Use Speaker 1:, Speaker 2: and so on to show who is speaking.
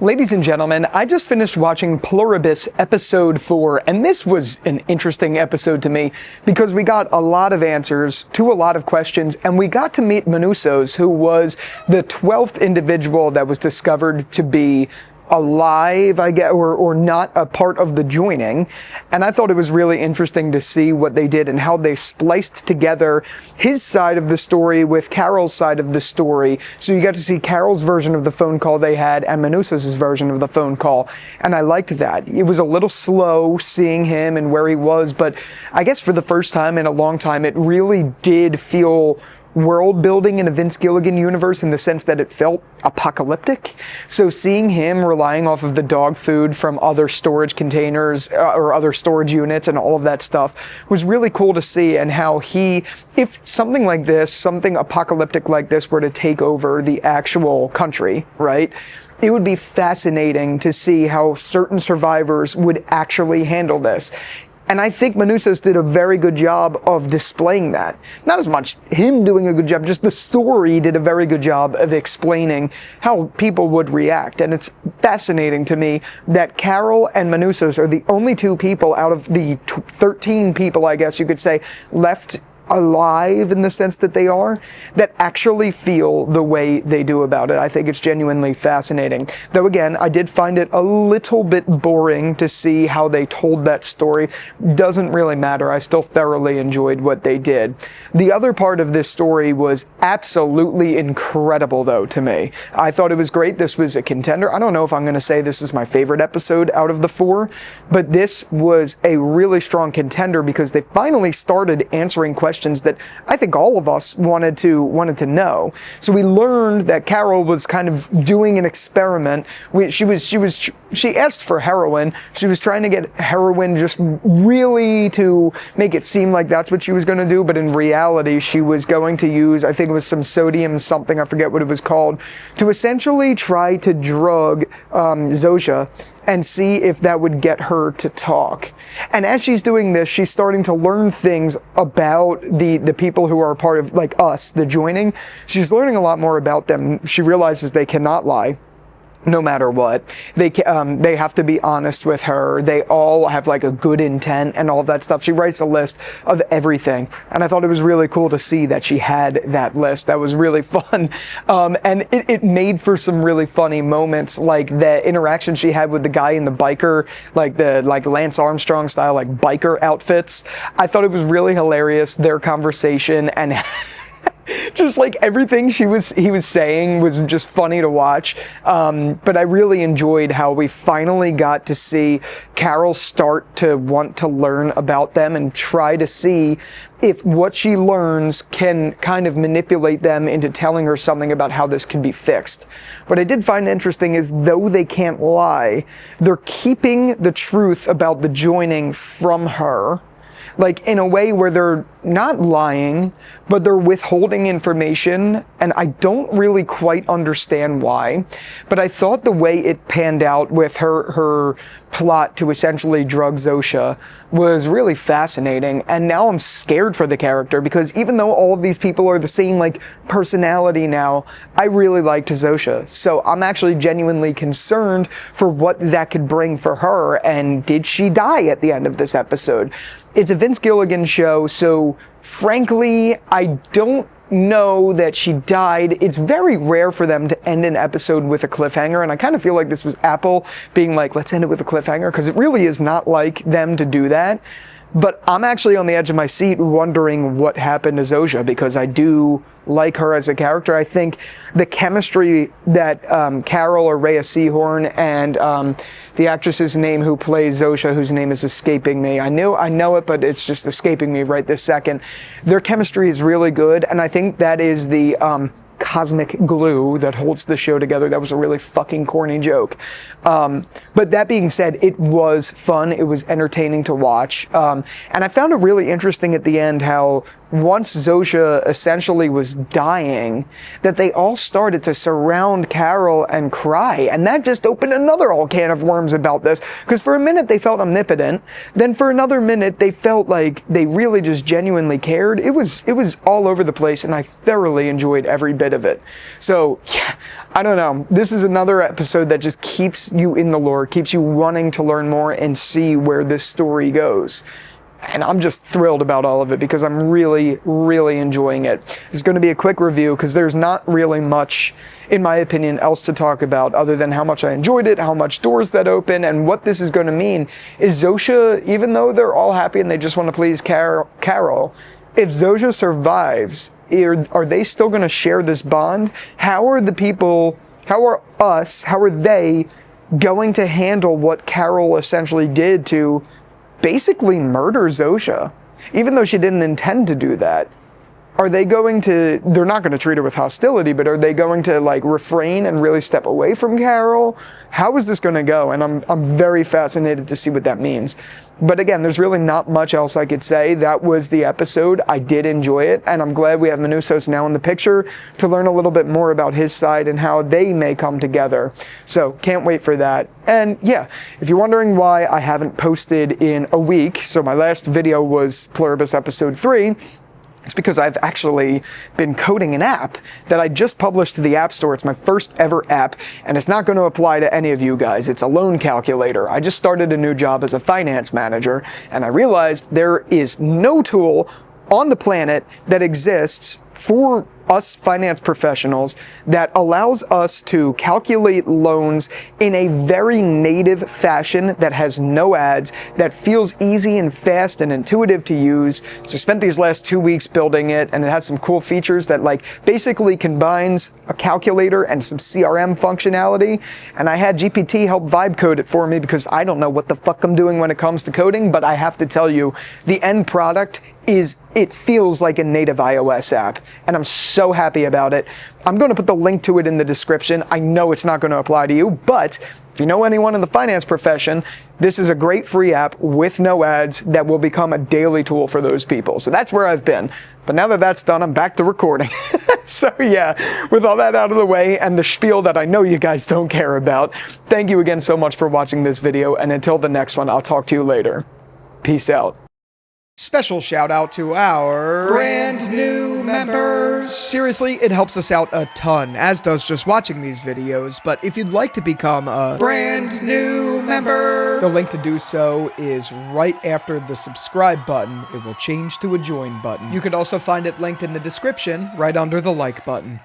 Speaker 1: Ladies and gentlemen, I just finished watching Pluribus episode 4, and this was an interesting episode to me because we got a lot of answers to a lot of questions, and we got to meet Manus, who was the 12th individual that was discovered to be alive, I guess, or not a part of the joining. And I thought it was really interesting to see what they did and how they spliced together his side of the story with Carol's side of the story. So you got to see Carol's version of the phone call they had and Manus's version of the phone call. And I liked that. It was a little slow seeing him and where he was, but I guess for the first time in a long time, it really did feel world building in a Vince Gilligan universe in the sense that it felt apocalyptic. So seeing him relying off of the dog food from other storage containers or other storage units and all of that stuff was really cool to see, and how he, if something like this, something apocalyptic like this were to take over the actual country, right? It would be fascinating to see how certain survivors would actually handle this. And I think Manus did a very good job of displaying that. Not as much him doing a good job, just the story did a very good job of explaining how people would react. And it's fascinating to me that Carol and Manus are the only two people out of the 13 people, I guess you could say, left alive in the sense that they are, that actually feel the way they do about it. I think it's genuinely fascinating. Though again, I did find it a little bit boring to see how they told that story. Doesn't really matter. I still thoroughly enjoyed what they did. The other part of this story was absolutely incredible though to me. I thought it was great. This was a contender. I don't know if I'm going to say this was my favorite episode out of the 4, but this was a really strong contender because they finally started answering questions that I think all of us wanted to know. So we learned that Carol was kind of doing an experiment. She asked for heroin. She was trying to get heroin just really to make it seem like that's what she was going to do, but in reality she was going to use, I think it was some sodium something, I forget what it was called, to essentially try to drug Zosha and see if that would get her to talk. And as she's doing this, she's starting to learn things about the people who are a part of, like us, the joining. She's learning a lot more about them. She realizes they cannot lie. No matter what, they have to be honest with her. They all have like a good intent and all of that stuff. She writes a list of everything, and I thought it was really cool to see that she had that list. That was really fun, and it made for some really funny moments, like the interaction she had with the guy in the biker, like Lance Armstrong style, like biker outfits. I thought it was really hilarious, their conversation, and just like everything he was saying was just funny to watch. But I really enjoyed how we finally got to see Carol start to want to learn about them and try to see if what she learns can kind of manipulate them into telling her something about how this can be fixed. What I did find interesting is, though they can't lie, they're keeping the truth about the joining from her, like in a way where they're not lying, but they're withholding information, and I don't really quite understand why. But I thought the way it panned out with her plot to essentially drug Zosha was really fascinating, and now I'm scared for the character, because even though all of these people are the same like personality now, I really liked Zosha. So I'm actually genuinely concerned for what that could bring for her, and did she die at the end of this episode? It's a Vince Gilligan show, so frankly, I don't know that she died. It's very rare for them to end an episode with a cliffhanger, and I kind of feel like this was Apple being like, let's end it with a cliffhanger, because it really is not like them to do that. But I'm actually on the edge of my seat wondering what happened to Zosha, because I do like her as a character. I think the chemistry that Carol, or Rhea Seehorn, and the actress's name who plays Zosha, whose name is escaping me. I know it, but it's just escaping me right this second. Their chemistry is really good, and I think that is the cosmic glue that holds the show together. That was a really fucking corny joke. But that being said, it was fun. It was entertaining to watch. And I found it really interesting at the end how once Zosha essentially was dying, that they all started to surround Carol and cry. And that just opened another whole can of worms about this. Because for a minute they felt omnipotent. Then for another minute they felt like they really just genuinely cared. It was all over the place, and I thoroughly enjoyed every bit sight of it. So, yeah, I don't know. This is another episode that just keeps you in the lore, keeps you wanting to learn more and see where this story goes. And I'm just thrilled about all of it because I'm really, really enjoying it. It's going to be a quick review because there's not really much, in my opinion, else to talk about other than how much I enjoyed it, how much doors that open, and what this is going to mean is Zosha, even though they're all happy and they just want to please Carol, if Zosha survives, are they still going to share this bond? How are they going to handle what Carol essentially did to basically murder Zosha, even though she didn't intend to do that? Are they going to, they're not going to treat her with hostility, but are they going to like refrain and really step away from Carol? How is this going to go? And I'm very fascinated to see what that means. But again, there's really not much else I could say. That was the episode. I did enjoy it, and I'm glad we have Manus now in the picture to learn a little bit more about his side and how they may come together. So can't wait for that. And yeah, if you're wondering why I haven't posted in a week, so my last video was Pluribus episode 3, it's because I've actually been coding an app that I just published to the App Store. It's my first ever app, and it's not going to apply to any of you guys. It's a loan calculator. I just started a new job as a finance manager, and I realized there is no tool on the planet that exists for us finance professionals that allows us to calculate loans in a very native fashion that has no ads, that feels easy and fast and intuitive to use. So I spent these last 2 weeks building it, and it has some cool features that like basically combines a calculator and some CRM functionality. And I had GPT help vibe code it for me because I don't know what the fuck I'm doing when it comes to coding, but I have to tell you, the end product it feels like a native iOS app, and I'm so happy about it. I'm going to put the link to it in the description. I know it's not going to apply to you, but if you know anyone in the finance profession, this is a great free app with no ads that will become a daily tool for those people. So that's where I've been. But now that that's done, I'm back to recording. So yeah, with all that out of the way and the spiel that I know you guys don't care about, thank you again so much for watching this video, and until the next one, I'll talk to you later. Peace out. Special shout out to our brand new members. Seriously, it helps us out a ton, as does just watching these videos. But if you'd like to become a brand new member, the link to do so is right after the subscribe button. It will change to a join button. You could also find it linked in the description right under the like button.